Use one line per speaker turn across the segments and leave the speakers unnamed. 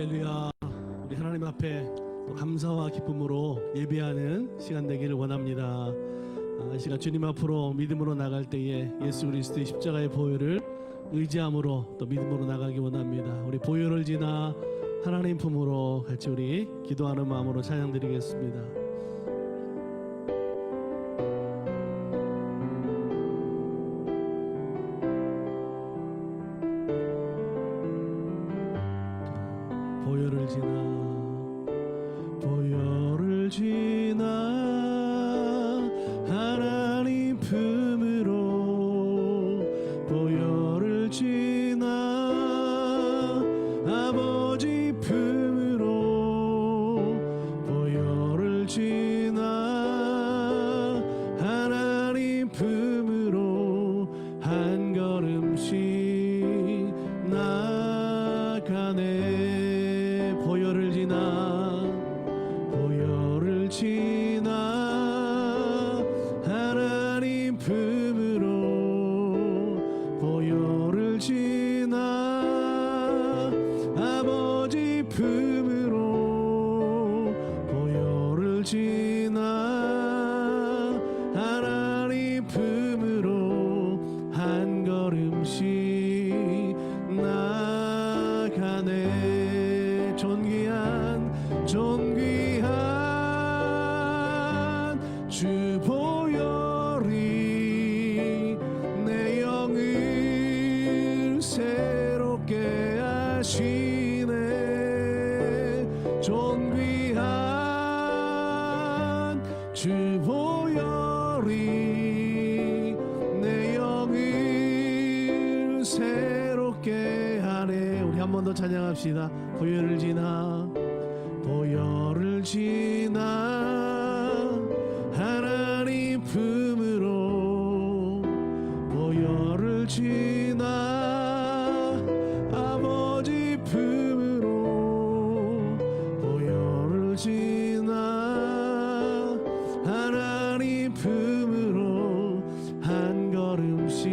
할렐루야. 우리 하나님 앞에 또 감사와 기쁨으로 예배하는 시간 되기를 원합니다. 이 시간 주님 앞으로 믿음으로 나갈 때에 예수 그리스도의 십자가의 보혈을 의지함으로 또 믿음으로 나가기 원합니다. 우리 보혈을 지나 하나님 품으로 같이 우리 기도하는 마음으로 찬양 드리겠습니다. 보혈을 지나 하나님 품으로 보혈을 지나 아버지 품으로 보혈을 지나 하나님 품으로 한 걸음씩 나가네. 보혈을 지나 하나님 품으로 보혈을 지나 아버지 품으로 보혈을 지나 하나님 품으로 한 걸음씩 나가네. 존귀한 주 보혈이 내 영을 새롭게 하시네. 존귀한 주 보혈이 내 영을 새롭게 하네. 우리 한 번 더 찬양합시다. 보혈을 지나 하나님 품으로 보혈을 지나 아버지 품으로 보혈을 지나 하나님 품으로 한 걸음씩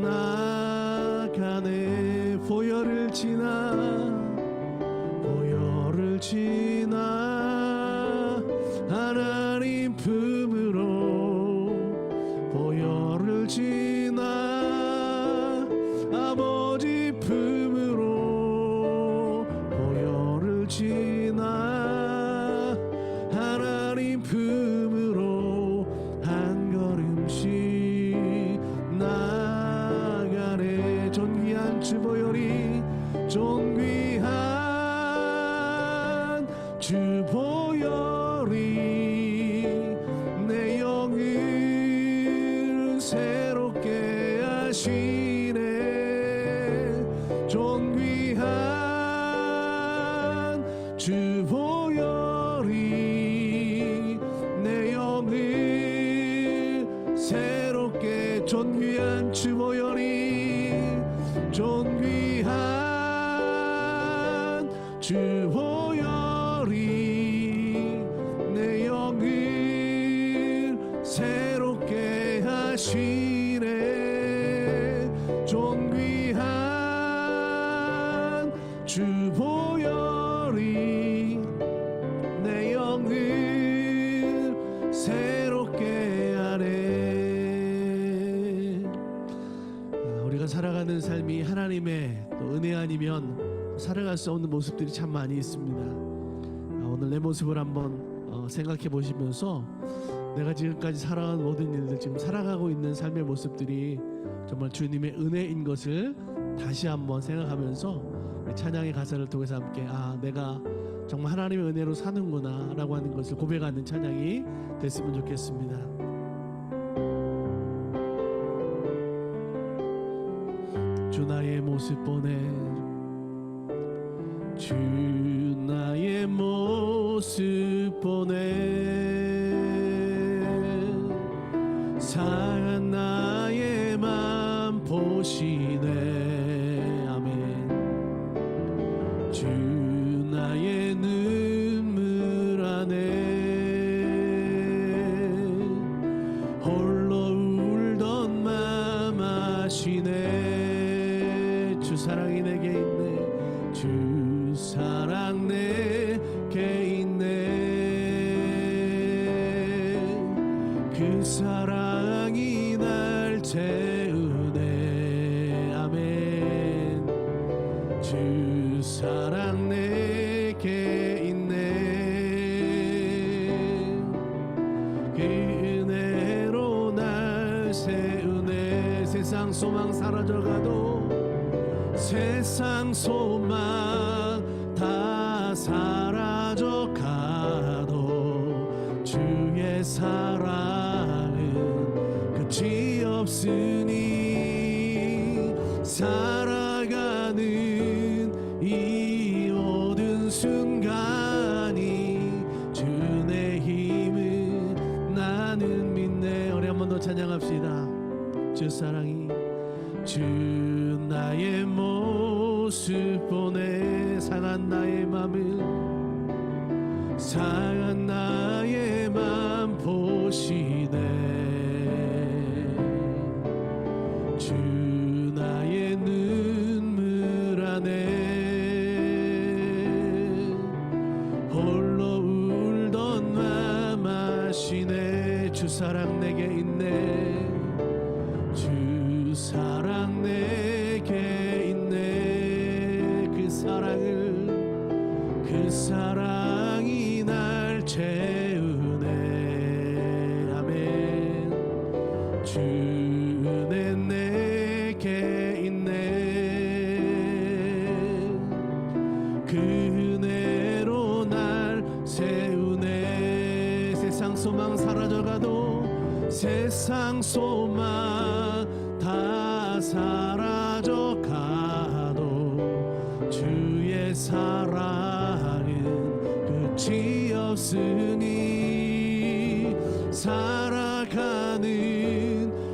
나가네. 보혈을 지나 하나님 품으로 보혈을 지나 아버지 품으로 보혈을 지나 하나님 품으로 한 걸음씩 나가네. 존귀한 주 보혈이 내 영을 새롭게 하시네. 존귀한 주 보혈이 내 영을 새롭게 존귀한 주 보혈이 내 영을 새롭게 하시네. 존귀한 주 보혈이 내 영을 새롭게 하네. 우리가 살아가는 삶이 하나님의 또 은혜 아니면 살아갈 수 없는 모습들이 참 많이 있습니다. 오늘 내 모습을 한번 생각해 보시면서 내가 지금까지 살아온 모든 일들, 지금 살아가고 있는 삶의 모습들이 정말 주님의 은혜인 것을 다시 한번 생각하면서 우리 찬양의 가사를 통해서 함께 내가 정말 하나님의 은혜로 사는구나 라고 하는 것을 고백하는 찬양이 됐으면 좋겠습니다. 주 나의 모습 보내, 주 나의 모습 보내, 상한 나의 맘 보시네. 아멘. 주 나의 눈물 안에 홀로 울던 맘 아시네. 주 사랑이 내게 있네. 주 사랑 내게 있네. 그 사랑이 날 채우네. 아멘. 주 사랑 내게 있네. 그 은혜로 날 세우네. 세상 소망 사라져가도 세상 소망 다 사라져가도 주의 사랑은 끝이 없으니 살아가는 이 모든 순간이 주의 힘을 나는 믿네. 우리 한 번 더 찬양합시다. 주 사랑이 주 나의 모습 보내 상한 나의 맘을 상한 나의 맘 보시네. 주 나의 눈물 안에 홀로 울던 맘 아시네. 주 사랑 내게 있네. 주 사랑 내게 있네. 그 사랑이 날 채우네. 아멘. 주 은혜 내게 있네. 그 은혜로 날 세우네. 세상 소망 사라져가도 세상 소망 다 사라져가도 주의 사랑은 끝이 없으니 살아가는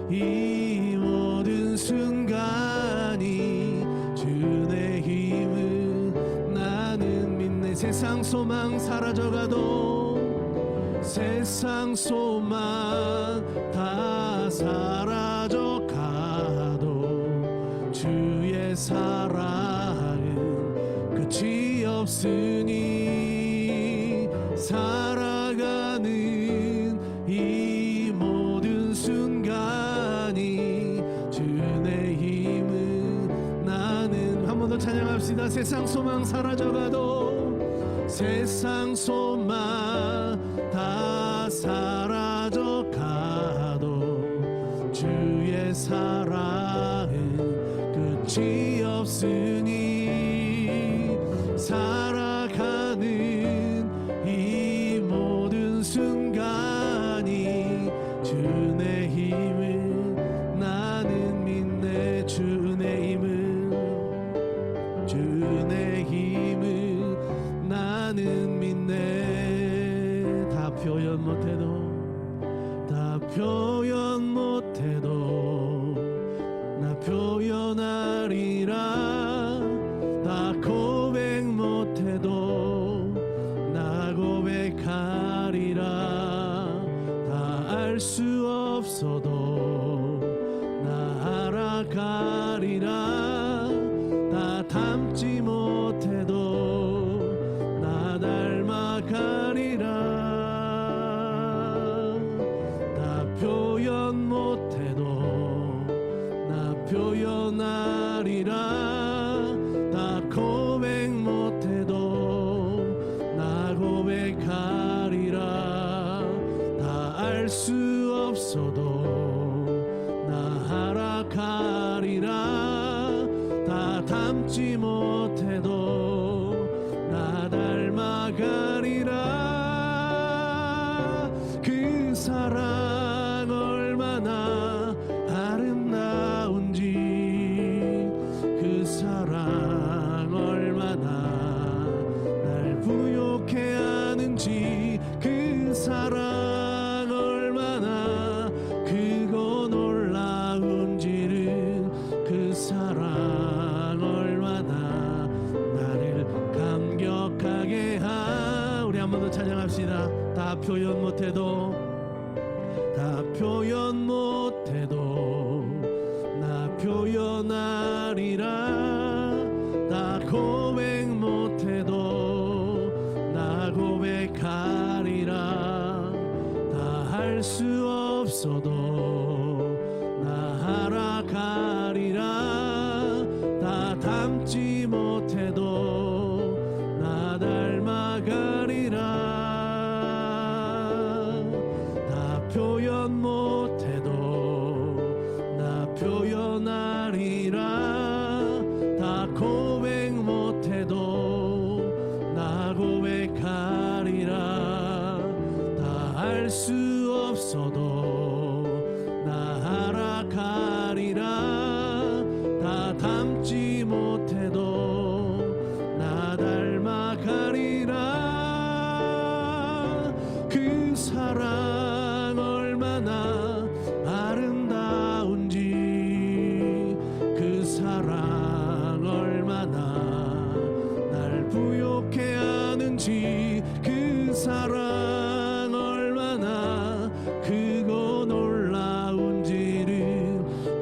이 모든 순간이 주의 힘을 나는 믿네. 세상 소망 사라져가도 세상 소망 다 사라져가도 주의 사랑은 끝이 없으니 살아가는 이 모든 순간이 주의 힘을 나는 한 번 더 찬양합시다. 세상 소망 사라져가도 세상 소망 다 사라져가도 주의 사랑은 끝이 없으니 살아가는 이 모든 순간이 주의 힘을 나는 믿네. 주의 힘을 나는 믿네. 다 표현 못해도 나 표현하리라. 나 고백 못해도 나 고백하리라. 다 알 수 없어도 나 알아가리라. 다 담지 못해도 나 닮아가리라. 다 표현 못해도 나 표현하리라. 다 고백 못해도 나 고백하리라. 다 알 수 없어도 나 알아가리라. 다 담지 못해도 나 닮아가리라. 그 사랑 얼마나 아름다운지 그 사랑 얼마나 날 부욕해 하는지 그 사랑 얼마나 크고 놀라운지를 그 사랑 얼마나 나를 감격하게 우리 한 번 더 찬양합시다. 다 표현 못해도 나 표현하리라. 다 고백 못해도 다 고백하리라. 다 할 수 없어도 나 알아가리라. 다 담지 못해도 나 닮아가리라. 다 표현 못해도 나 표현하리라. 다 고백 못해도 나 고백하리라. 다 할 수 없어도 나 알아가리라. 다 담지 못해도 나 닮아가리라. 그 사랑 얼마나 아름다운지, 그 사랑 얼마나 날 부욕해 하는지, 그 사랑 얼마나 크고 놀라운지를,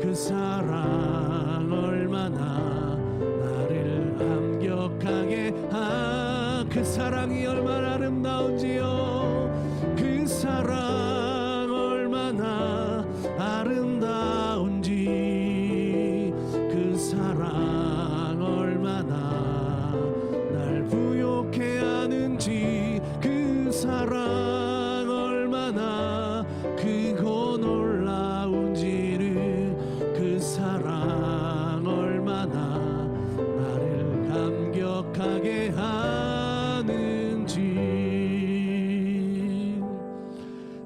그 사랑 얼마나 나를 감격하게 그 사랑이 얼마나 아름다운지요. 그 사랑 얼마나 아름다운지, 그 사랑 얼마나 날 부욕해 하는지, 그 사랑 얼마나 크고 놀라운지를, 그 사랑 얼마나 나를 감격하게 하는지.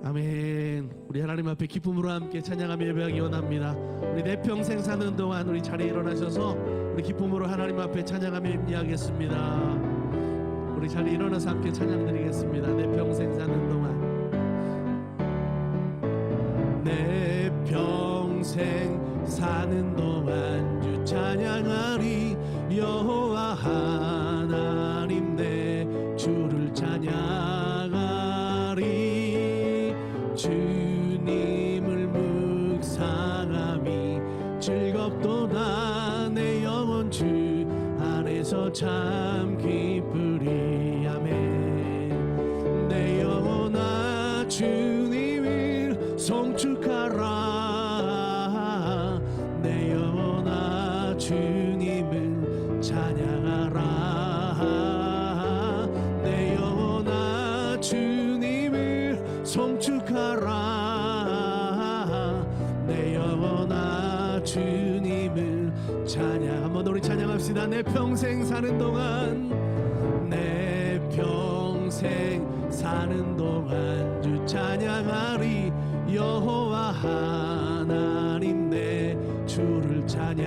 아멘. 우리 하나님 앞에 기쁨으로 함께 찬양하며 예배하기 원합니다. 우리 내 평생 사는 동안 우리 자리에 일어나셔서 우리 기쁨으로 하나님 앞에 찬양하며 임재하겠습니다. 우리 자리에 일어나서 함께 찬양드리겠습니다. 내 평생 사는 동안, 내 평생 사는 동안 주 찬양하리. 여호와 하나님 내 주를 찬양하리. 주님을 묵상함이 즐겁도다. 내 영혼 주 안에서 참 기쁘리. 아멘. 내 영혼아 주님을 송축하라. 내 영혼아 주님을 찬양하라. 내 영혼아 주님을 송축하라. 내 영혼아 주님을 찬양. 한번 우리 찬양합시다. 내 평생 사는 동안, 내 평생 사는 동안 주 찬양하리. 여호와 하나님 내 주를 찬양하리.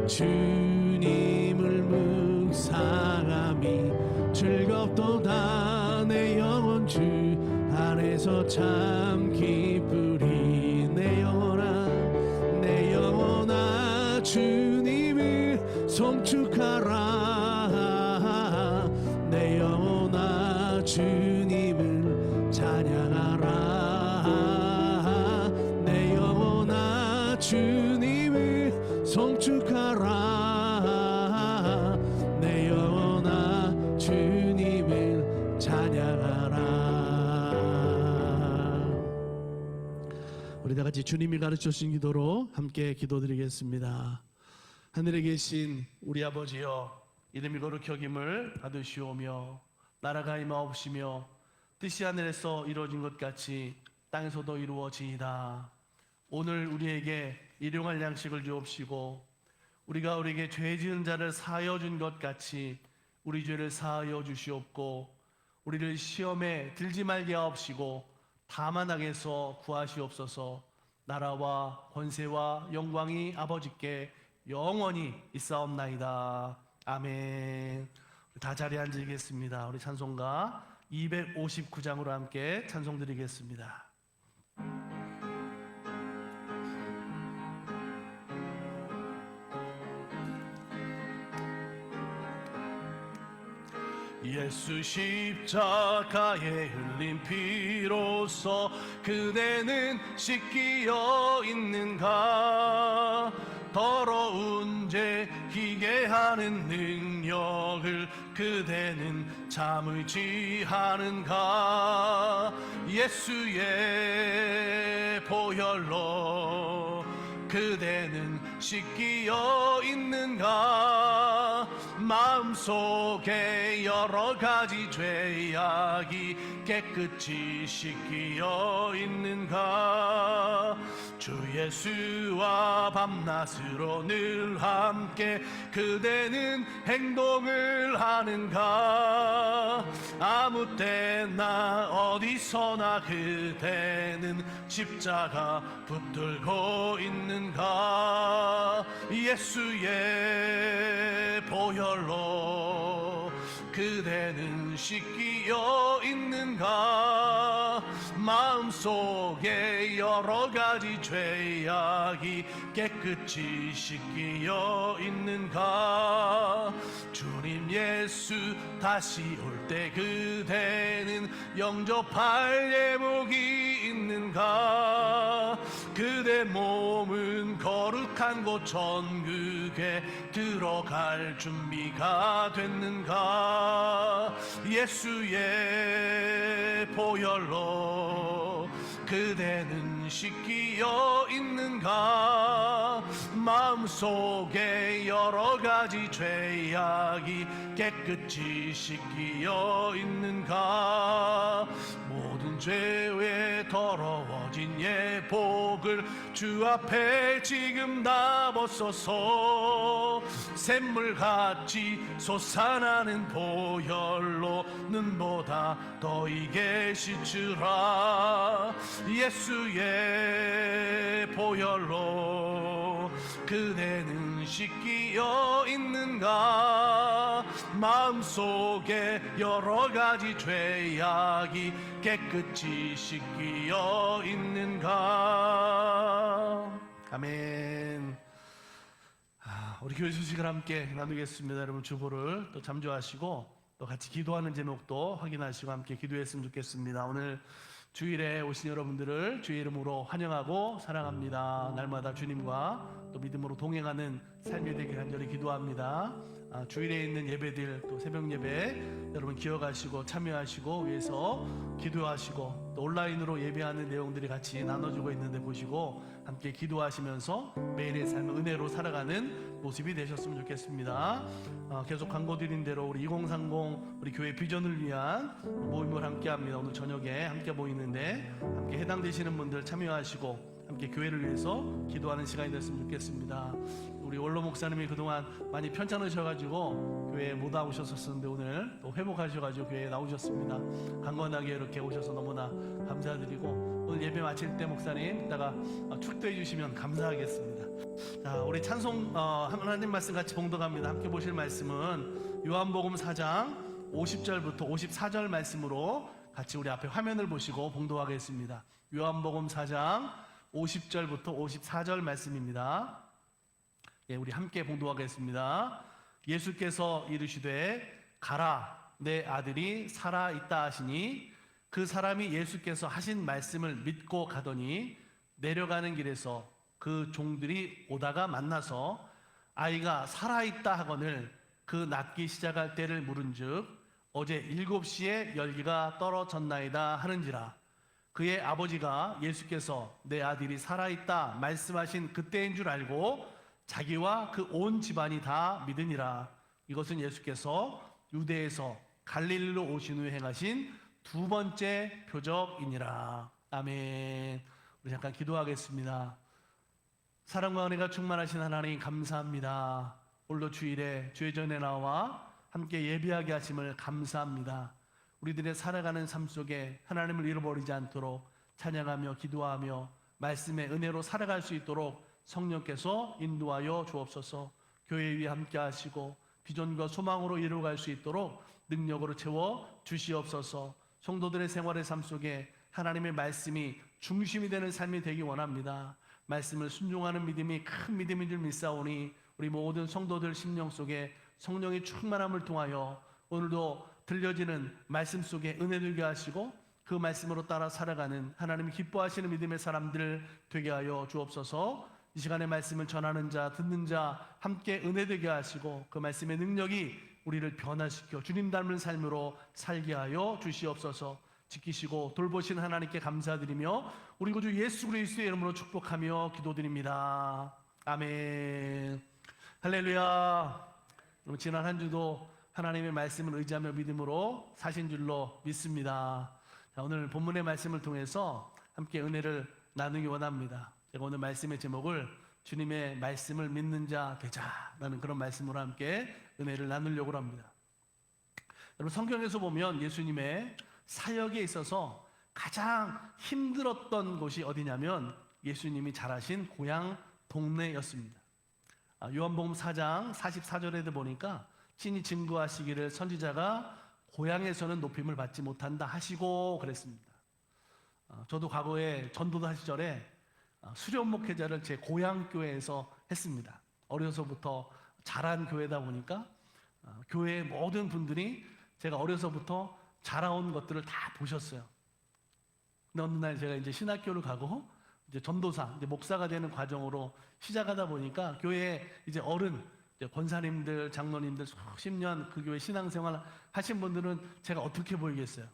주님을 묵상함이 즐겁도다. 내 영혼 주 안에서 참 기쁘리. 내 영혼아 주님을 송축하라. 내 영혼아 주님을 찬양하라. 내 영혼아 주님을 송축하라. 내 영혼아 주님을 찬양하라. 우리 다 같이 주님이 가르쳐 주신 기도로 함께 기도드리겠습니다. 하늘에 계신 우리 아버지여, 이름이 거룩히 여김을 받으시오며 나라가 임하옵시며 뜻이 하늘에서 이루어진 것 같이 땅에서도 이루어지이다. 오늘 우리에게 일용할 양식을 주옵시고 우리가 우리에게 죄 지은 자를 사하여 준 것 같이 우리 죄를 사하여 주시옵고 우리를 시험에 들지 말게 하옵시고 다만 악에서 구하시옵소서. 나라와 권세와 영광이 아버지께 영원히 있사옵나이다. 아멘. 다 자리에 앉으겠습니다. 우리 찬송가 259장으로 함께 찬송 드리겠습니다. 예수 십자가에 흘린 피로써 그대는 씻기어 있는가.
더러운 죄 희게 하는 능력을 그대는 참 의지하는가. 예수의 보혈로 그대는 씻기어 있는가. 마음속에 여러 가지 죄악이 깨끗이 씻기어 있는가. 주 예수와 밤낮으로 늘 함께 그대는 행동을 하는가. 아무 때나 어디서나 그대는 십자가 붙들고 있는가. 예수의 보혈로 그대는 씻기어 있는가. 마음속에 여러 가지 죄악이 깨끗이 씻기어 있는가. 주님 예수 다시 올 때 그대는 영접할 예복이 있는가. 그대 몸은 거룩한 곳 천국에 들어갈 준비가 됐는가. 예수의 보혈로 그대는 씻기어 있는가. 마음속에 여러 가지 죄악이 깨끗이 씻기어 있는가. 모든 죄에 더러워진 예복을 주 앞에 지금 다 벗어서 샘물같이 솟아나는 보혈로 눈보다 더이게 씻으라. 예수의 보혈로 그대는 씻기어 있는가. 마음속에 여러 가지 죄악이 깨끗이 씻기어 있는가. 아멘. 우리 교회 소식을 함께 나누겠습니다. 여러분 주보를 또 참조하시고 또 같이 기도하는 제목도 확인하시고 함께 기도했으면 좋겠습니다. 오늘 주일에 오신 여러분들을 주의 이름으로 환영하고 사랑합니다. 날마다 주님과 또 믿음으로 동행하는 삶이 되길 간절히 기도합니다. 주일에 있는 예배들 또 새벽 예배 여러분 기억하시고 참여하시고 위해서 기도하시고 또 온라인으로 예배하는 내용들이 같이 나눠지고 있는데 보시고 함께 기도하시면서 매일의 삶을 은혜로 살아가는 모습이 되셨으면 좋겠습니다. 계속 광고 드린 대로 우리 2030 우리 교회 비전을 위한 모임을 함께 합니다. 오늘 저녁에 함께 모이는데 함께 해당되시는 분들 참여하시고 함께 교회를 위해서 기도하는 시간이 됐으면 좋겠습니다. 우리 원로 목사님이 그동안 많이 편찮으셔가지고 교회에 못 나오셨었는데 오늘 또 회복하셔가지고 교회에 나오셨습니다. 강건하게 이렇게 오셔서 너무나 감사드리고 오늘 예배 마칠 때 목사님 이따가 축도해 주시면 감사하겠습니다. 자, 우리 찬송 하나님 말씀 같이 봉독합니다. 함께 보실 말씀은 요한복음 4장 50절부터 54절 말씀으로 같이 우리 앞에 화면을 보시고 봉독하겠습니다. 요한복음 4장 50절부터 54절 말씀입니다. 예, 우리 함께 봉독하겠습니다. 예수께서 이르시되 가라 내 아들이 살아있다 하시니 그 사람이 예수께서 하신 말씀을 믿고 가더니 내려가는 길에서 그 종들이 오다가 만나서 아이가 살아있다 하거늘 그 낫기 시작할 때를 물은즉 어제 7시에 열기가 떨어졌나이다 하는지라. 그의 아버지가 예수께서 내 아들이 살아있다 말씀하신 그때인 줄 알고 자기와 그 온 집안이 다 믿으니라. 이것은 예수께서 유대에서 갈릴리로 오신 후에 행하신 두 번째 표적이니라. 아멘. 우리 잠깐 기도하겠습니다. 사랑과 은혜가 충만하신 하나님 감사합니다. 오늘도 주일에 주의 전에 나와 함께 예배하게 하심을 감사합니다. 우리들의 살아가는 삶 속에 하나님을 잃어버리지 않도록 찬양하며 기도하며 말씀의 은혜로 살아갈 수 있도록 성령께서 인도하여 주옵소서. 교회 위에 함께 하시고 비전과 소망으로 이루어갈 수 있도록 능력으로 채워 주시옵소서. 성도들의 생활의 삶 속에 하나님의 말씀이 중심이 되는 삶이 되기 원합니다. 말씀을 순종하는 믿음이 큰 믿음인 줄 믿사오니 우리 모든 성도들 심령 속에 성령의 충만함을 통하여 오늘도 들려지는 말씀 속에 은혜 들게 하시고 그 말씀으로 따라 살아가는 하나님이 기뻐하시는 믿음의 사람들 되게 하여 주옵소서. 이 시간에 말씀을 전하는 자, 듣는 자 함께 은혜되게 하시고 그 말씀의 능력이 우리를 변화시켜 주님 닮은 삶으로 살게 하여 주시옵소서. 지키시고 돌보신 하나님께 감사드리며 우리 구주 예수 그리스도의 이름으로 축복하며 기도드립니다. 아멘. 할렐루야. 여러분, 지난 한 주도 하나님의 말씀을 의지하며 믿음으로 사신 줄로 믿습니다. 자, 오늘 본문의 말씀을 통해서 함께 은혜를 나누기 원합니다. 제가 오늘 말씀의 제목을 주님의 말씀을 믿는 자 되자라는 그런 말씀으로 함께 은혜를 나누려고 합니다. 여러분, 성경에서 보면 예수님의 사역에 있어서 가장 힘들었던 곳이 어디냐면 예수님이 자라신 고향 동네였습니다. 요한복음 4장 44절에도 보니까 친히 증거하시기를 선지자가 고향에서는 높임을 받지 못한다 하시고 그랬습니다. 저도 과거에 전도도 시절에 수련 목회자를 제 고향 교회에서 했습니다. 어려서부터 자란 교회다 보니까 교회의 모든 분들이 제가 어려서부터 자라온 것들을 다 보셨어요. 근데 어느 날 제가 이제 신학교를 가고 이제 전도사, 이제 목사가 되는 과정으로 시작하다 보니까 교회에 이제 어른, 이제 권사님들, 장로님들 수십 년 그 교회 신앙생활 하신 분들은 제가 어떻게 보이겠어요?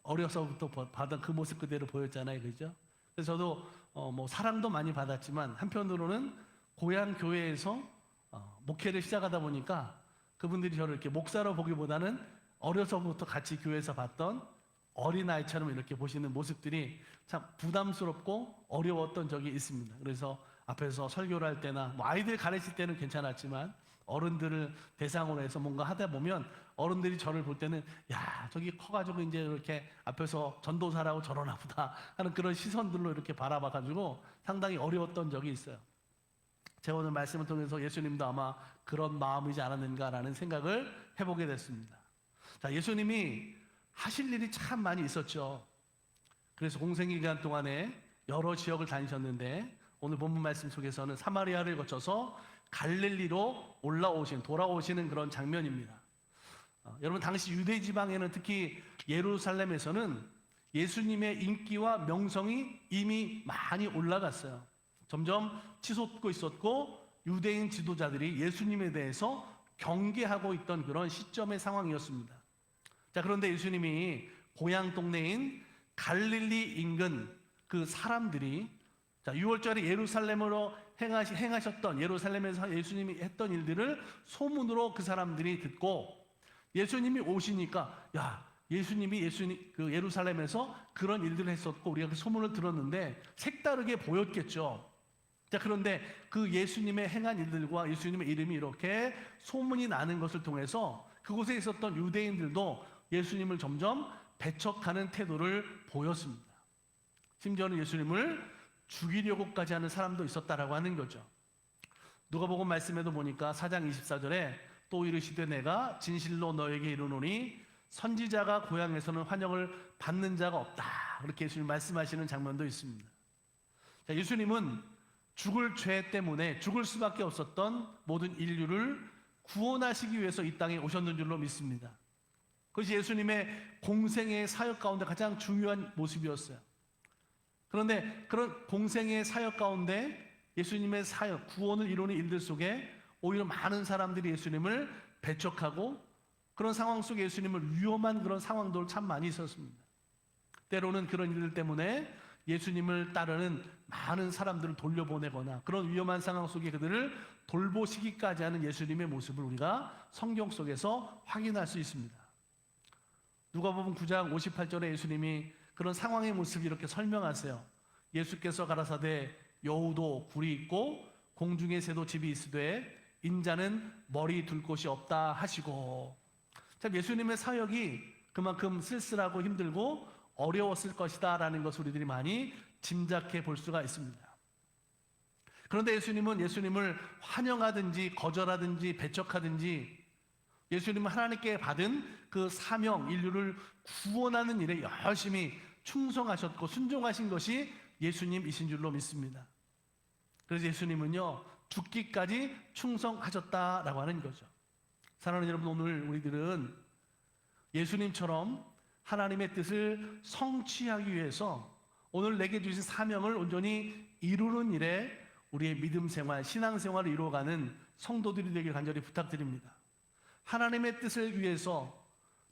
어려서부터 받은 그 모습 그대로 보였잖아요, 그죠? 그래서 저도 뭐 사랑도 많이 받았지만 한편으로는 고향 교회에서 목회를 시작하다 보니까 그분들이 저를 이렇게 목사로 보기보다는 어려서부터 같이 교회에서 봤던 어린아이처럼 이렇게 보시는 모습들이 참 부담스럽고 어려웠던 적이 있습니다. 그래서 앞에서 설교를 할 때나 뭐 아이들 가르칠 때는 괜찮았지만 어른들을 대상으로 해서 뭔가 하다 보면 어른들이 저를 볼 때는 야, 저기 커가지고 이제 이렇게 앞에서 전도사라고 저러나 보다 하는 그런 시선들로 이렇게 바라봐가지고 상당히 어려웠던 적이 있어요. 제가 오늘 말씀을 통해서 예수님도 아마 그런 마음이지 않았는가라는 생각을 해보게 됐습니다. 자, 예수님이 하실 일이 참 많이 있었죠. 그래서 공생기간 동안에 여러 지역을 다니셨는데 오늘 본문 말씀 속에서는 사마리아를 거쳐서 갈릴리로 돌아오시는 그런 장면입니다. 여러분, 당시 유대 지방에는 특히 예루살렘에서는 예수님의 인기와 명성이 이미 많이 올라갔어요. 점점 치솟고 있었고 유대인 지도자들이 예수님에 대해서 경계하고 있던 그런 시점의 상황이었습니다. 자, 그런데 예수님이 고향 동네인 갈릴리 인근 그 사람들이 6월절에 예루살렘으로 행하셨던 예루살렘에서 예수님이 했던 일들을 소문으로 그 사람들이 듣고 예수님이 오시니까 야, 예수님이 그 예루살렘에서 그런 일들을 했었고 우리가 그 소문을 들었는데 색다르게 보였겠죠. 자, 그런데 그 예수님의 행한 일들과 예수님의 이름이 이렇게 소문이 나는 것을 통해서 그곳에 있었던 유대인들도 예수님을 점점 배척하는 태도를 보였습니다. 심지어는 예수님을 죽이려고까지 하는 사람도 있었다라고 하는 거죠. 누가복음 말씀에도 보니까 4장 24절에 또 이르시되 내가 진실로 너에게 이르노니 선지자가 고향에서는 환영을 받는 자가 없다. 그렇게 예수님 말씀하시는 장면도 있습니다. 자, 예수님은 죽을 죄 때문에 죽을 수밖에 없었던 모든 인류를 구원하시기 위해서 이 땅에 오셨는 줄로 믿습니다. 그것이 예수님의 공생의 사역 가운데 가장 중요한 모습이었어요. 그런데 그런 공생의 사역 가운데 예수님의 사역, 구원을 이루는 일들 속에 오히려 많은 사람들이 예수님을 배척하고 그런 상황 속에 예수님을 위험한 그런 상황도 참 많이 있었습니다. 때로는 그런 일들 때문에 예수님을 따르는 많은 사람들을 돌려보내거나 그런 위험한 상황 속에 그들을 돌보시기까지 하는 예수님의 모습을 우리가 성경 속에서 확인할 수 있습니다. 누가복음 9장 58절에 예수님이 그런 상황의 모습을 이렇게 설명하세요. 예수께서 가라사대 여우도 굴이 있고 공중의 새도 집이 있으되 인자는 머리 둘 곳이 없다 하시고, 참 예수님의 사역이 그만큼 쓸쓸하고 힘들고 어려웠을 것이다 라는 것을 우리들이 많이 짐작해 볼 수가 있습니다. 그런데 예수님은 예수님을 환영하든지 거절하든지 배척하든지 예수님은 하나님께 받은 그 사명, 인류를 구원하는 일에 열심히 충성하셨고 순종하신 것이 예수님이신 줄로 믿습니다. 그래서 예수님은요 죽기까지 충성하셨다라고 하는 거죠. 사랑하는 여러분, 오늘 우리들은 예수님처럼 하나님의 뜻을 성취하기 위해서 오늘 내게 주신 사명을 온전히 이루는 일에 우리의 믿음 생활, 신앙 생활을 이루어가는 성도들이 되길 간절히 부탁드립니다. 하나님의 뜻을 위해서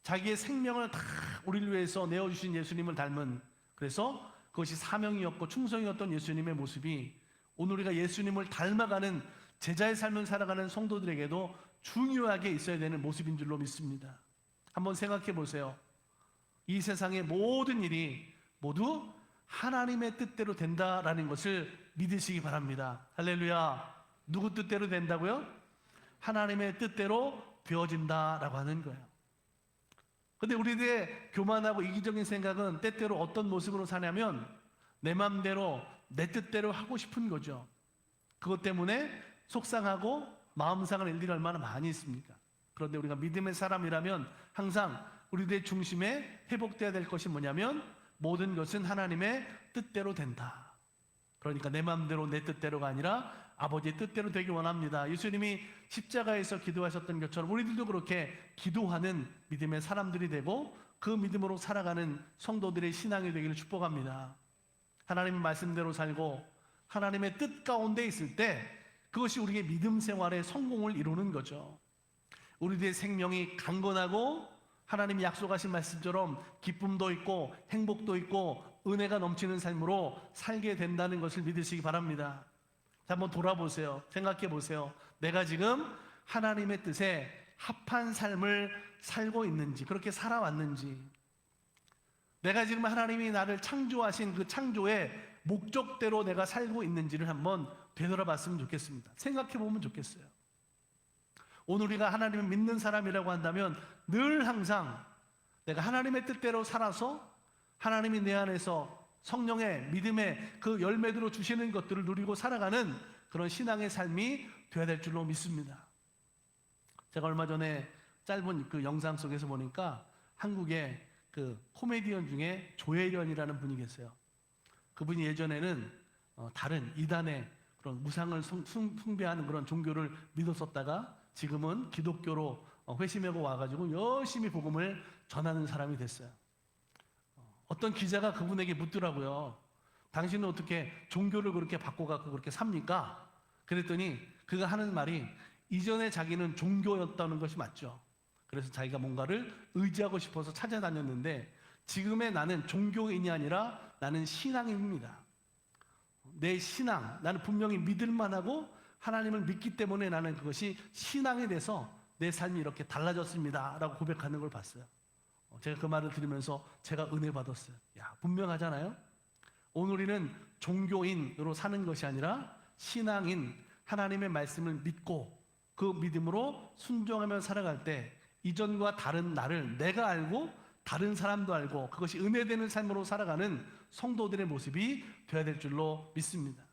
자기의 생명을 다 우리를 위해서 내어주신 예수님을 닮은, 그래서 그것이 사명이었고 충성이었던 예수님의 모습이 오늘 우리가 예수님을 닮아가는 제자의 삶을 살아가는 성도들에게도 중요하게 있어야 되는 모습인 줄로 믿습니다. 한번 생각해 보세요. 이 세상의 모든 일이 모두 하나님의 뜻대로 된다라는 것을 믿으시기 바랍니다. 할렐루야. 누구 뜻대로 된다고요? 하나님의 뜻대로 되어진다라고 하는 거예요. 근데 우리들의 교만하고 이기적인 생각은 때때로 어떤 모습으로 사냐면 내 맘대로 내 뜻대로 하고 싶은 거죠. 그것 때문에 속상하고 마음 상할 일들이 얼마나 많이 있습니까? 그런데 우리가 믿음의 사람이라면 항상 우리들의 중심에 회복되어야 될 것이 뭐냐면 모든 것은 하나님의 뜻대로 된다. 그러니까 내 마음대로 내 뜻대로가 아니라 아버지의 뜻대로 되기 원합니다. 예수님이 십자가에서 기도하셨던 것처럼 우리들도 그렇게 기도하는 믿음의 사람들이 되고 그 믿음으로 살아가는 성도들의 신앙이 되기를 축복합니다. 하나님의 말씀대로 살고 하나님의 뜻 가운데 있을 때 그것이 우리의 믿음 생활의 성공을 이루는 거죠. 우리들의 생명이 강건하고 하나님이 약속하신 말씀처럼 기쁨도 있고 행복도 있고 은혜가 넘치는 삶으로 살게 된다는 것을 믿으시기 바랍니다. 자, 한번 돌아보세요. 생각해 보세요. 내가 지금 하나님의 뜻에 합한 삶을 살고 있는지, 그렇게 살아왔는지, 내가 지금 하나님이 나를 창조하신 그 창조의 목적대로 내가 살고 있는지를 한번 되돌아봤으면 좋겠습니다. 생각해 보면 좋겠어요. 오늘 우리가 하나님을 믿는 사람이라고 한다면 늘 항상 내가 하나님의 뜻대로 살아서 하나님이 내 안에서 성령의 믿음의 그 열매대로 주시는 것들을 누리고 살아가는 그런 신앙의 삶이 되어야 될 줄로 믿습니다. 제가 얼마 전에 짧은 그 영상 속에서 보니까 한국의 그 코미디언 중에 조혜련이라는 분이 계세요. 그분이 예전에는 다른 이단의 그런 우상을 숭배하는 그런 종교를 믿었었다가 지금은 기독교로 회심하고 와가지고 열심히 복음을 전하는 사람이 됐어요. 어떤 기자가 그분에게 묻더라고요. 당신은 어떻게 종교를 그렇게 바꿔갖고 그렇게 삽니까? 그랬더니 그가 하는 말이 이전에 자기는 종교였다는 것이 맞죠. 그래서 자기가 뭔가를 의지하고 싶어서 찾아다녔는데 지금의 나는 종교인이 아니라 나는 신앙인입니다. 내 신앙, 나는 분명히 믿을만하고 하나님을 믿기 때문에 나는 그것이 신앙이 돼서 내 삶이 이렇게 달라졌습니다 라고 고백하는 걸 봤어요. 제가 그 말을 들으면서 제가 은혜 받았어요. 야, 분명하잖아요. 오늘 우리는 종교인으로 사는 것이 아니라 신앙인, 하나님의 말씀을 믿고 그 믿음으로 순종하며 살아갈 때 이전과 다른 나를 내가 알고 다른 사람도 알고 그것이 은혜되는 삶으로 살아가는 성도들의 모습이 되어야 될 줄로 믿습니다.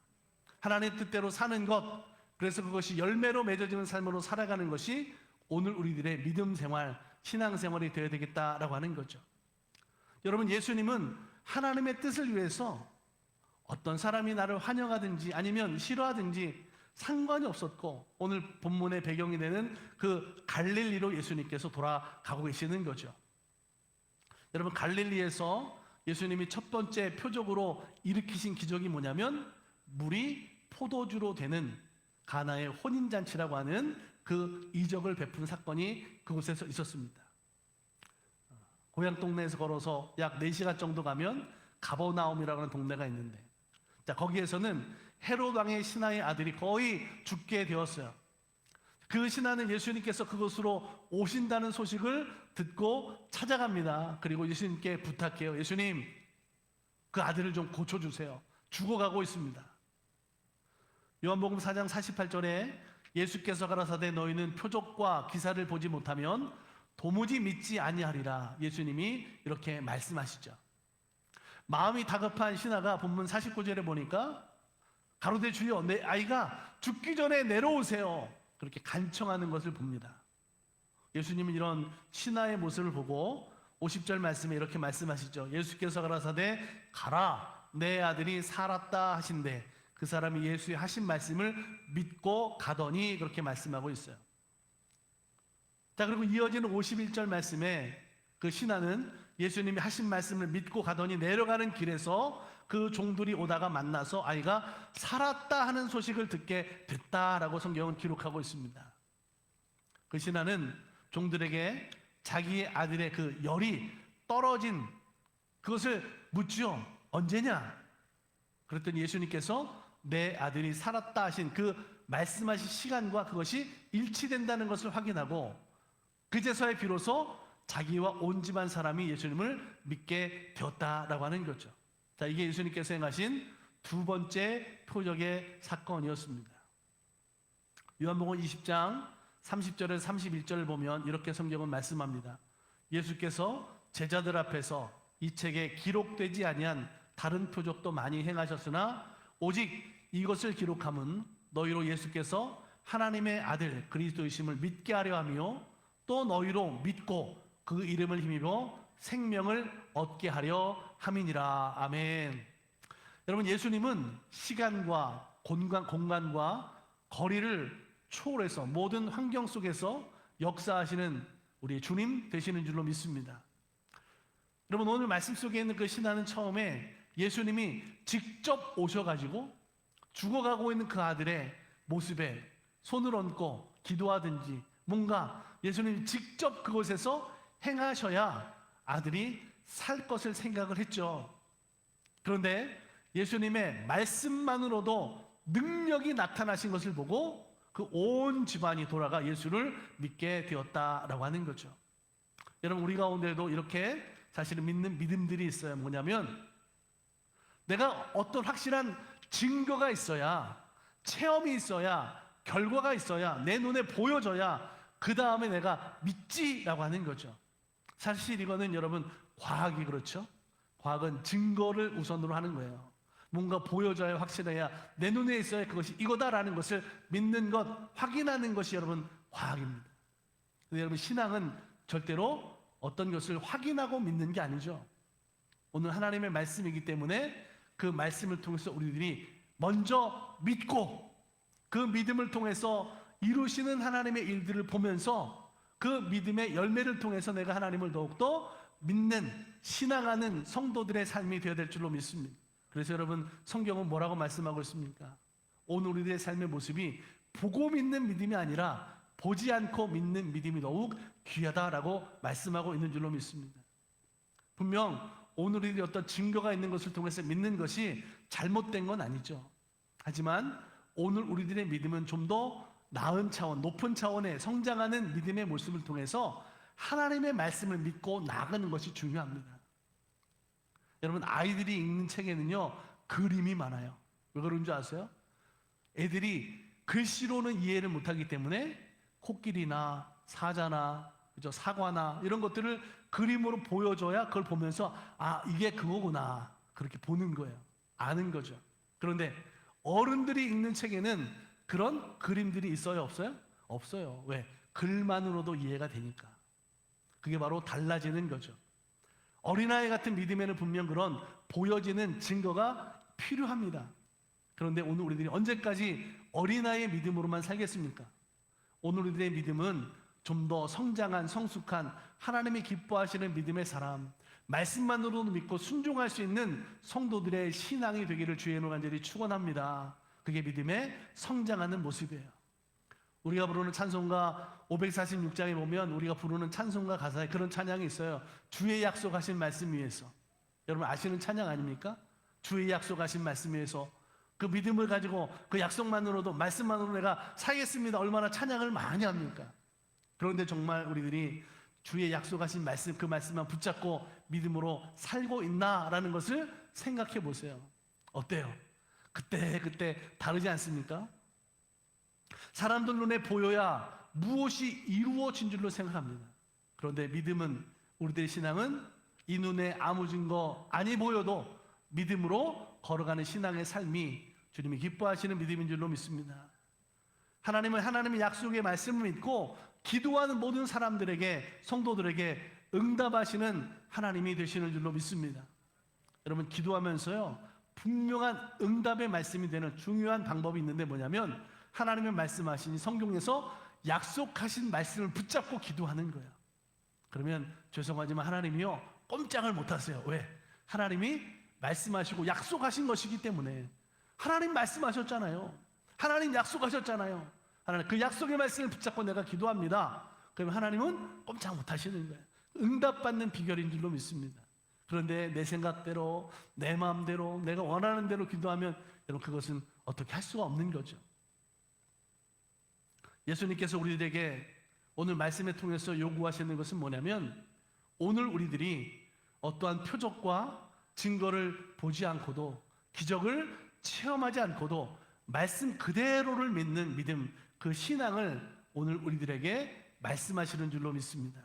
하나님의 뜻대로 사는 것, 그래서 그것이 열매로 맺어지는 삶으로 살아가는 것이 오늘 우리들의 믿음 생활, 신앙 생활이 되어야 되겠다라고 하는 거죠. 여러분, 예수님은 하나님의 뜻을 위해서 어떤 사람이 나를 환영하든지 아니면 싫어하든지 상관이 없었고 오늘 본문의 배경이 되는 그 갈릴리로 예수님께서 돌아가고 계시는 거죠. 여러분, 갈릴리에서 예수님이 첫 번째 표적으로 일으키신 기적이 뭐냐면 물이 포도주로 되는 가나의 혼인잔치라고 하는 그 이적을 베푼 사건이 그곳에서 있었습니다. 고향 동네에서 걸어서 약 4시간 정도 가면 가버나움이라고 하는 동네가 있는데, 자, 거기에서는 헤롯 왕의 신하의 아들이 거의 죽게 되었어요. 그 신하는 예수님께서 그곳으로 오신다는 소식을 듣고 찾아갑니다. 그리고 예수님께 부탁해요. 예수님, 그 아들을 좀 고쳐주세요. 죽어가고 있습니다. 요한복음 4장 48절에 예수께서 가라사대 너희는 표적과 기사를 보지 못하면 도무지 믿지 아니하리라. 예수님이 이렇게 말씀하시죠. 마음이 다급한 신하가 본문 49절에 보니까 가로되 주여 내 아이가 죽기 전에 내려오세요. 그렇게 간청하는 것을 봅니다. 예수님은 이런 신하의 모습을 보고 50절 말씀에 이렇게 말씀하시죠. 예수께서 가라사대 가라 내 아들이 살았다 하신대 그 사람이 예수의 하신 말씀을 믿고 가더니 그렇게 말씀하고 있어요. 자, 그리고 이어지는 51절 말씀에 그 신하는 예수님이 하신 말씀을 믿고 가더니 내려가는 길에서 그 종들이 오다가 만나서 아이가 살았다 하는 소식을 듣게 됐다라고 성경은 기록하고 있습니다. 그 신하는 종들에게 자기의 아들의 그 열이 떨어진 그것을 묻죠. 언제냐? 그랬더니 예수님께서 내 아들이 살았다 하신 그 말씀하신 시간과 그것이 일치된다는 것을 확인하고 그제서야 비로소 자기와 온 집안 사람이 예수님을 믿게 되었다라고 하는 거죠. 자, 이게 예수님께서 행하신 두 번째 표적의 사건이었습니다. 요한복음 20장 30절에서 31절을 보면 이렇게 성경은 말씀합니다. 예수께서 제자들 앞에서 이 책에 기록되지 아니한 다른 표적도 많이 행하셨으나 오직 이것을 기록함은 너희로 예수께서 하나님의 아들 그리스도이심을 믿게 하려 하며 또 너희로 믿고 그 이름을 힘입어 생명을 얻게 하려 함이니라. 아멘. 여러분, 예수님은 시간과 공간과 거리를 초월해서 모든 환경 속에서 역사하시는 우리 주님 되시는 줄로 믿습니다. 여러분, 오늘 말씀 속에 있는 그 신하는 처음에 예수님이 직접 오셔가지고 죽어가고 있는 그 아들의 모습에 손을 얹고 기도하든지 뭔가 예수님이 직접 그곳에서 행하셔야 아들이 살 것을 생각을 했죠. 그런데 예수님의 말씀만으로도 능력이 나타나신 것을 보고 그 온 집안이 돌아가 예수를 믿게 되었다라고 하는 거죠. 여러분, 우리 가운데도 이렇게 사실은 믿는 믿음들이 있어요. 뭐냐면 내가 어떤 확실한 증거가 있어야, 체험이 있어야, 결과가 있어야, 내 눈에 보여져야 그 다음에 내가 믿지라고 하는 거죠. 사실 이거는 여러분 과학이 그렇죠. 과학은 증거를 우선으로 하는 거예요. 뭔가 보여져야 확실해야, 내 눈에 있어야 그것이 이거다라는 것을 믿는 것, 확인하는 것이 여러분 과학입니다. 근데 여러분, 신앙은 절대로 어떤 것을 확인하고 믿는 게 아니죠. 오늘 하나님의 말씀이기 때문에 그 말씀을 통해서 우리들이 먼저 믿고 그 믿음을 통해서 이루시는 하나님의 일들을 보면서 그 믿음의 열매를 통해서 내가 하나님을 더욱더 믿는, 신앙하는 성도들의 삶이 되어야 될 줄로 믿습니다. 그래서 여러분, 성경은 뭐라고 말씀하고 있습니까? 오늘 우리들의 삶의 모습이 보고 믿는 믿음이 아니라 보지 않고 믿는 믿음이 더욱 귀하다라고 말씀하고 있는 줄로 믿습니다. 분명 오늘 우리들이 어떤 증거가 있는 것을 통해서 믿는 것이 잘못된 건 아니죠. 하지만 오늘 우리들의 믿음은 좀 더 나은 차원, 높은 차원의 성장하는 믿음의 모습을 통해서 하나님의 말씀을 믿고 나아가는 것이 중요합니다. 여러분, 아이들이 읽는 책에는요 그림이 많아요. 왜 그런 줄 아세요? 애들이 글씨로는 이해를 못하기 때문에 코끼리나 사자나 그죠? 사과나 이런 것들을 그림으로 보여줘야 그걸 보면서 아, 이게 그거구나 그렇게 보는 거예요. 아는 거죠. 그런데 어른들이 읽는 책에는 그런 그림들이 있어요? 없어요? 없어요. 왜? 글만으로도 이해가 되니까. 그게 바로 달라지는 거죠. 어린아이 같은 믿음에는 분명 그런 보여지는 증거가 필요합니다. 그런데 오늘 우리들이 언제까지 어린아이의 믿음으로만 살겠습니까? 오늘 우리들의 믿음은 좀 더 성장한, 성숙한, 하나님이 기뻐하시는 믿음의 사람, 말씀만으로도 믿고 순종할 수 있는 성도들의 신앙이 되기를 주의 이름으로 간절히 축원합니다. 그게 믿음의 성장하는 모습이에요. 우리가 부르는 찬송가 546장에 보면 우리가 부르는 찬송가 가사에 그런 찬양이 있어요. 주의 약속하신 말씀 위에서. 여러분 아시는 찬양 아닙니까? 주의 약속하신 말씀 위에서 그 믿음을 가지고 그 약속만으로도, 말씀만으로 내가 살겠습니다. 얼마나 찬양을 많이 합니까? 그런데 정말 우리들이 주의 약속하신 말씀, 그 말씀만 붙잡고 믿음으로 살고 있나라는 것을 생각해 보세요. 어때요? 그때 다르지 않습니까? 사람들 눈에 보여야 무엇이 이루어진 줄로 생각합니다. 그런데 믿음은, 우리들의 신앙은 이 눈에 아무 증거 아니 보여도 믿음으로 걸어가는 신앙의 삶이 주님이 기뻐하시는 믿음인 줄로 믿습니다. 하나님은 하나님의 약속의 말씀을 믿고 기도하는 모든 사람들에게, 성도들에게 응답하시는 하나님이 되시는 줄로 믿습니다. 여러분, 기도하면서요 분명한 응답의 말씀이 되는 중요한 방법이 있는데 뭐냐면 하나님의 말씀하신 성경에서 약속하신 말씀을 붙잡고 기도하는 거예요. 그러면 죄송하지만 하나님이요 꼼짝을 못하세요. 왜? 하나님이 말씀하시고 약속하신 것이기 때문에. 하나님 말씀하셨잖아요. 하나님 약속하셨잖아요. 하나님 그 약속의 말씀을 붙잡고 내가 기도합니다. 그러면 하나님은 꼼짝 못하시는 거예요. 응답받는 비결인 줄로 믿습니다. 그런데 내 생각대로, 내 마음대로, 내가 원하는 대로 기도하면 여러분 그것은 어떻게 할 수가 없는 거죠. 예수님께서 우리들에게 오늘 말씀을 통해서 요구하시는 것은 뭐냐면, 오늘 우리들이 어떠한 표적과 증거를 보지 않고도, 기적을 체험하지 않고도 말씀 그대로를 믿는 믿음, 그 신앙을 오늘 우리들에게 말씀하시는 줄로 믿습니다.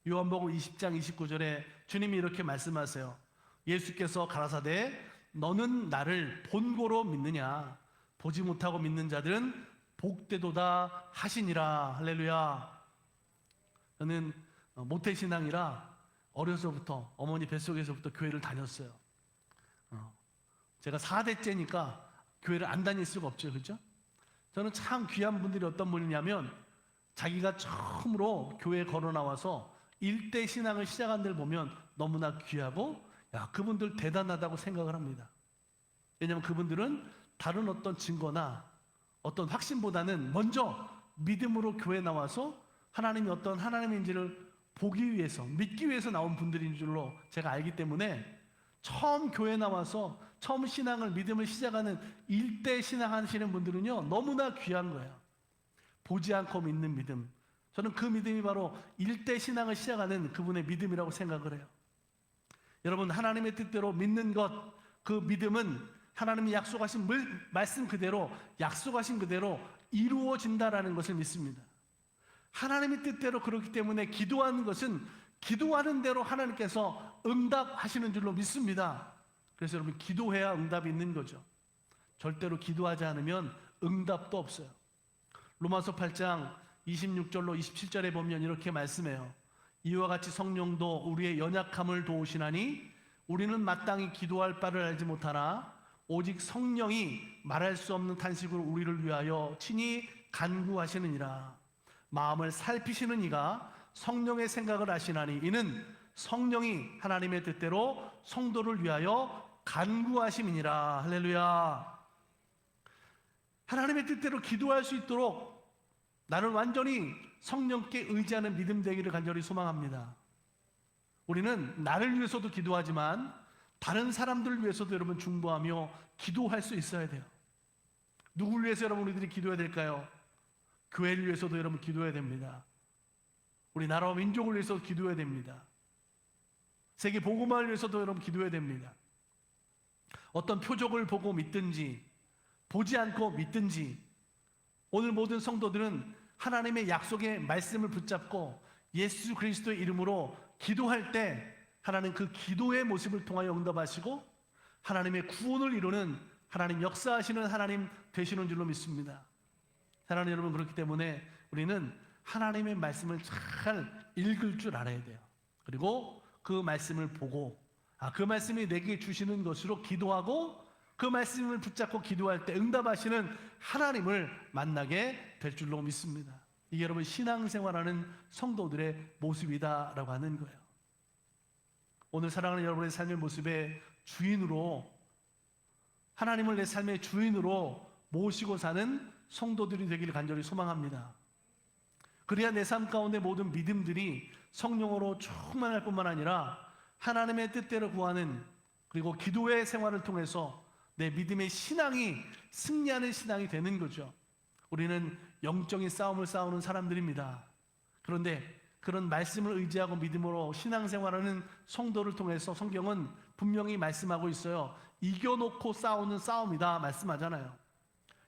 요한복음 20장 29절에 주님이 이렇게 말씀하세요. 예수께서 가라사대 너는 나를 본고로 믿느냐? 보지 못하고 믿는 자들은 복되도다 하시니라. 할렐루야. 저는 모태신앙이라 어려서부터 어머니 뱃속에서부터 교회를 다녔어요. 제가 4대째니까 교회를 안 다닐 수가 없죠. 그렇죠? 저는 참 귀한 분들이 어떤 분이냐면, 자기가 처음으로 교회에 걸어 나와서 일대 신앙을 시작한 데를 보면 너무나 귀하고, 야, 그분들 대단하다고 생각을 합니다. 왜냐하면 그분들은 다른 어떤 증거나 어떤 확신보다는 먼저 믿음으로 교회에 나와서 하나님이 어떤 하나님인지를 보기 위해서, 믿기 위해서 나온 분들인 줄로 제가 알기 때문에, 처음 교회에 나와서 처음 신앙을, 믿음을 시작하는 일대 신앙하시는 분들은요 너무나 귀한 거예요. 보지 않고 믿는 믿음, 저는 그 믿음이 바로 일대 신앙을 시작하는 그분의 믿음이라고 생각을 해요. 여러분, 하나님의 뜻대로 믿는 것, 그 믿음은 하나님이 약속하신 말씀 그대로, 약속하신 그대로 이루어진다라는 것을 믿습니다. 하나님의 뜻대로 그렇기 때문에 기도하는 것은 기도하는 대로 하나님께서 응답하시는 줄로 믿습니다. 그래서 여러분, 기도해야 응답이 있는 거죠. 절대로 기도하지 않으면 응답도 없어요. 로마서 8장 26절로 27절에 보면 이렇게 말씀해요. 이와 같이 성령도 우리의 연약함을 도우시나니 우리는 마땅히 기도할 바를 알지 못하나 오직 성령이 말할 수 없는 탄식으로 우리를 위하여 친히 간구하시느니라. 마음을 살피시는 이가 성령의 생각을 아시나니 이는 성령이 하나님의 뜻대로 성도를 위하여 간구하심이니라. 할렐루야. 하나님의 뜻대로 기도할 수 있도록 나는 완전히 성령께 의지하는 믿음 되기를 간절히 소망합니다. 우리는 나를 위해서도 기도하지만 다른 사람들을 위해서도 여러분 중보하며 기도할 수 있어야 돼요. 누구를 위해서 여러분 우리들이 기도해야 될까요? 교회를 위해서도 여러분 기도해야 됩니다. 우리 나라와 민족을 위해서 기도해야 됩니다. 세계 복음화를 위해서도 여러분 기도해야 됩니다. 어떤 표적을 보고 믿든지 보지 않고 믿든지, 오늘 모든 성도들은 하나님의 약속의 말씀을 붙잡고 예수 그리스도의 이름으로 기도할 때 하나님 그 기도의 모습을 통하여 응답하시고 하나님의 구원을 이루는 하나님, 역사하시는 하나님 되시는 줄로 믿습니다. 사랑하는 여러분, 그렇기 때문에 우리는 하나님의 말씀을 잘 읽을 줄 알아야 돼요. 그리고 그 말씀을 보고, 그 말씀이 내게 주시는 것으로 기도하고 그 말씀을 붙잡고 기도할 때 응답하시는 하나님을 만나게 될 줄로 믿습니다. 이게 여러분 신앙생활하는 성도들의 모습이다라고 하는 거예요. 오늘 사랑하는 여러분의 삶의 모습의 주인으로, 하나님을 내 삶의 주인으로 모시고 사는 성도들이 되기를 간절히 소망합니다. 그래야 내 삶 가운데 모든 믿음들이 성령으로 충만할 뿐만 아니라 하나님의 뜻대로 구하는, 그리고 기도의 생활을 통해서 내 믿음의 신앙이 승리하는 신앙이 되는 거죠. 우리는 영적인 싸움을 싸우는 사람들입니다. 그런데 그런 말씀을 의지하고 믿음으로 신앙생활하는 성도를 통해서 성경은 분명히 말씀하고 있어요. 이겨놓고 싸우는 싸움이다 말씀하잖아요.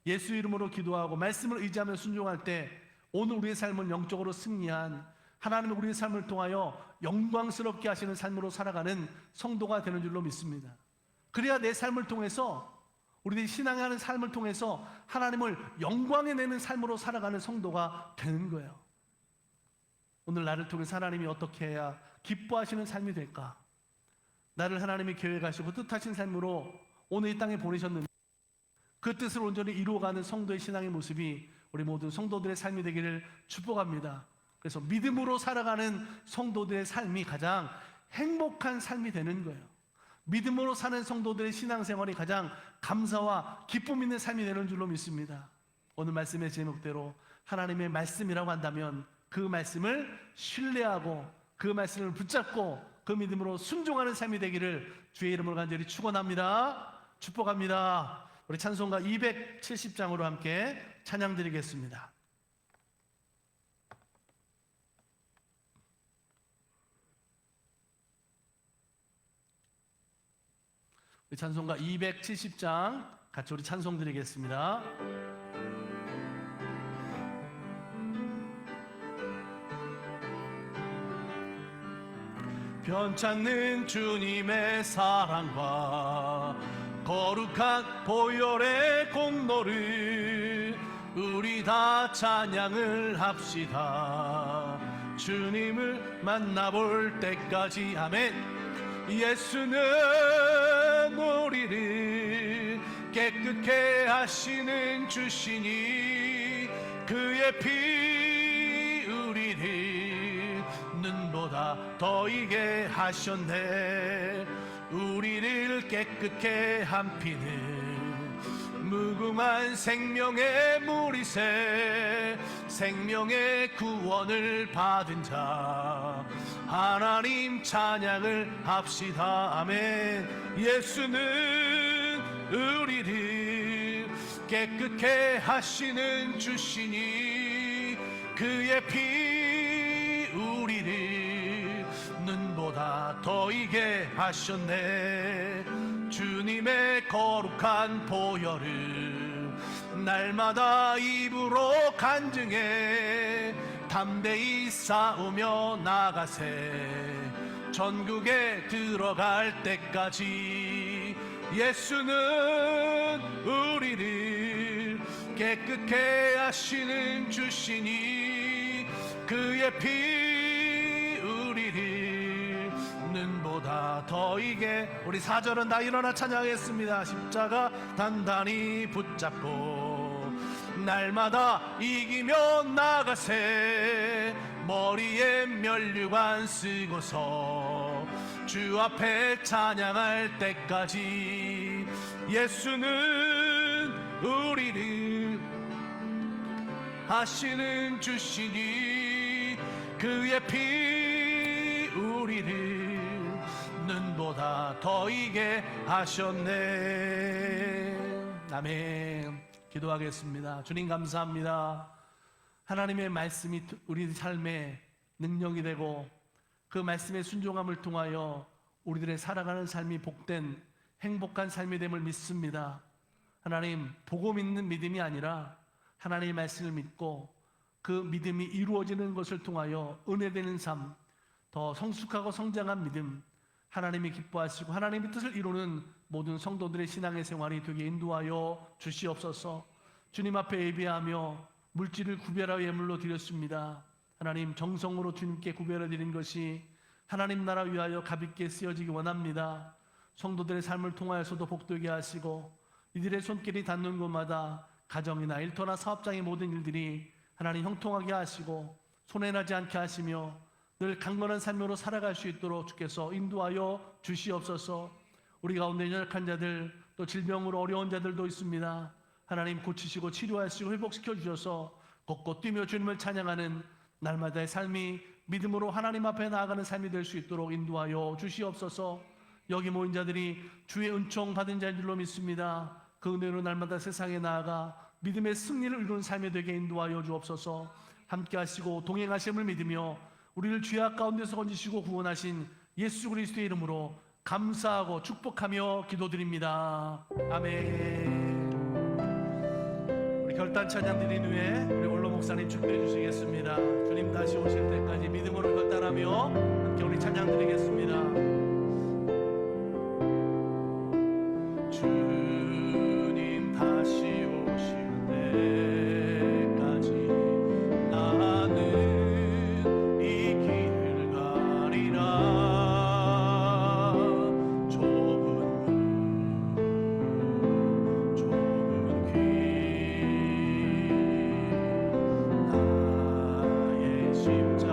예수 이름으로 기도하고 말씀을 의지하며 순종할 때 오늘 우리의 삶을 영적으로 승리한, 하나님은 우리의 삶을 통하여 영광스럽게 하시는 삶으로 살아가는 성도가 되는 줄로 믿습니다. 그래야 내 삶을 통해서, 우리들이 신앙하는 삶을 통해서 하나님을 영광에 내는 삶으로 살아가는 성도가 되는 거예요. 오늘 나를 통해서 하나님이 어떻게 해야 기뻐하시는 삶이 될까? 나를 하나님이 계획하시고 뜻하신 삶으로 오늘 이 땅에 보내셨는데 그 뜻을 온전히 이루어가는 성도의 신앙의 모습이 우리 모든 성도들의 삶이 되기를 축복합니다. 그래서 믿음으로 살아가는 성도들의 삶이 가장 행복한 삶이 되는 거예요. 믿음으로 사는 성도들의 신앙생활이 가장 감사와 기쁨 있는 삶이 되는 줄로 믿습니다. 오늘 말씀의 제목대로 하나님의 말씀이라고 한다면 그 말씀을 신뢰하고 그 말씀을 붙잡고 그 믿음으로 순종하는 삶이 되기를 주의 이름으로 간절히 축원합니다. 축복합니다. 우리 찬송가 270장으로 함께 찬양 드리겠습니다. 우리 찬송가 270장 같이 우리 찬송 드리겠습니다. 변찮는 주님의 사랑과 거룩한 보혈의 공로를 우리 다 찬양을 합시다. 주님을 만나볼 때까지. 아멘. 예수는 우리를 깨끗게 하시는 주시니 그의 피 우리를 눈보다 더 이게 하셨네. 우리를 깨끗게 한 피는 무궁한 생명의 물이새 생명의 구원을 받은 자 하나님 찬양을 합시다. 아멘. 예수는 우리를 깨끗게 하시는 주시니 그의 피 우리를 눈보다 더 이게 하셨네. 주님의 거룩한 보혈을 날마다 입으로 간증해 담대히 싸우며 나가세. 전국에 들어갈 때까지 예수는 우리를 깨끗게 하시는 주시니 그의 피 우리를 눈보다 더 이게. 우리 4절은 다 일어나 찬양하겠습니다. 십자가 단단히 붙잡고 날마다 이기며 나가세. 머리에 면류관 쓰고서 주 앞에 찬양할 때까지 예수는 우리를 하시는 주시니 그의 피 우리를 눈보다 더 이게 하셨네. 아멘. 기도하겠습니다. 주님 감사합니다. 하나님의 말씀이 우리 삶의 능력이 되고 그 말씀의 순종함을 통하여 우리들의 살아가는 삶이 복된 행복한 삶이 됨을 믿습니다. 하나님, 보고 믿는 믿음이 아니라 하나님의 말씀을 믿고 그 믿음이 이루어지는 것을 통하여 은혜되는 삶, 더 성숙하고 성장한 믿음, 하나님이 기뻐하시고 하나님의 뜻을 이루는 모든 성도들의 신앙의 생활이 되게 인도하여 주시옵소서. 주님 앞에 예배하며 물질을 구별하여 예물로 드렸습니다. 하나님, 정성으로 주님께 구별해 드린 것이 하나님 나라 위하여 값있게 쓰여지기 원합니다. 성도들의 삶을 통하여서도 복되게 하시고 이들의 손길이 닿는 곳마다 가정이나 일터나 사업장의 모든 일들이 하나님 형통하게 하시고 손해나지 않게 하시며 늘 강건한 삶으로 살아갈 수 있도록 주께서 인도하여 주시옵소서. 우리 가운데 연약한 자들, 또 질병으로 어려운 자들도 있습니다. 하나님, 고치시고 치료하시고 회복시켜 주셔서 걷고 뛰며 주님을 찬양하는 날마다의 삶이 믿음으로 하나님 앞에 나아가는 삶이 될 수 있도록 인도하여 주시옵소서. 여기 모인 자들이 주의 은총 받은 자인 줄로 믿습니다. 그 은혜로 날마다 세상에 나아가 믿음의 승리를 이루는 삶이 되게 인도하여 주옵소서. 함께 하시고 동행하심을 믿으며 우리를 죄악 가운데서 건지시고 구원하신 예수 그리스도의 이름으로 감사하고 축복하며 기도드립니다. 아멘. 우리 결단 찬양 드린 후에 우리 원로 목사님 축복해 주시겠습니다. 주님 다시 오실 때까지 믿음으로 결단하며 함께 우리 찬양 드리겠습니다. 주님 다시 오실 때까지 나는 이 길을 가리라. 좁은 길 나의 십자가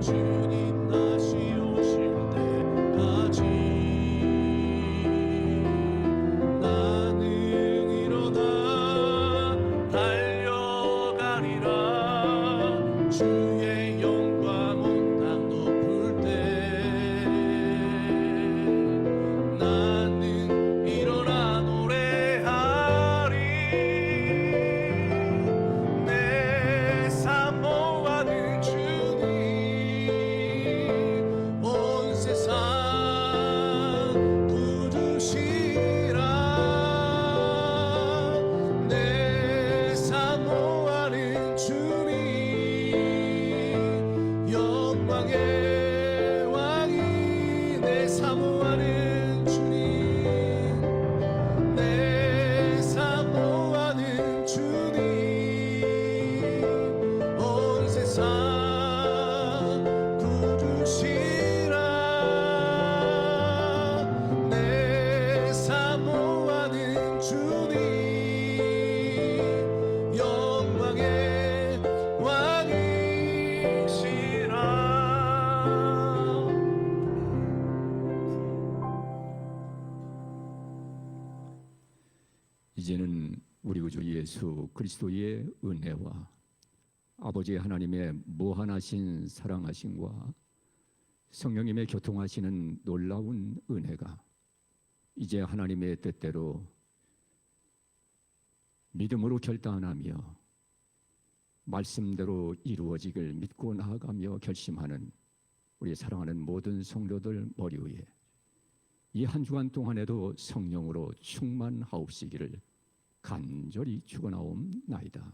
주님 다시 오실 때까지 나는 일어나
달려가리라.
주의 영광 온 땅 덮을 때 나는 일어나 노래하리. 내 사모하는 주님 온 세상 부르시라. 내 사모하는 주님 영광의 왕이 내 사모하는 주님 내 사모하는 주님 온 세상 부르시라. 내 사모하는 주님 영광의 왕이시라.
이제는 우리 구주 예수 그리스도의 은혜와 아버지 하나님의 무한하신 사랑하심과 성령님의 교통하시는 놀라운 은혜가 이제 하나님의 뜻대로 믿음으로 결단하며 말씀대로 이루어지길 믿고 나아가며 결심하는 우리 사랑하는 모든 성도들 머리 위에 이 한 주간 동안에도 성령으로 충만하옵시기를 간절히 축원하옵나이다.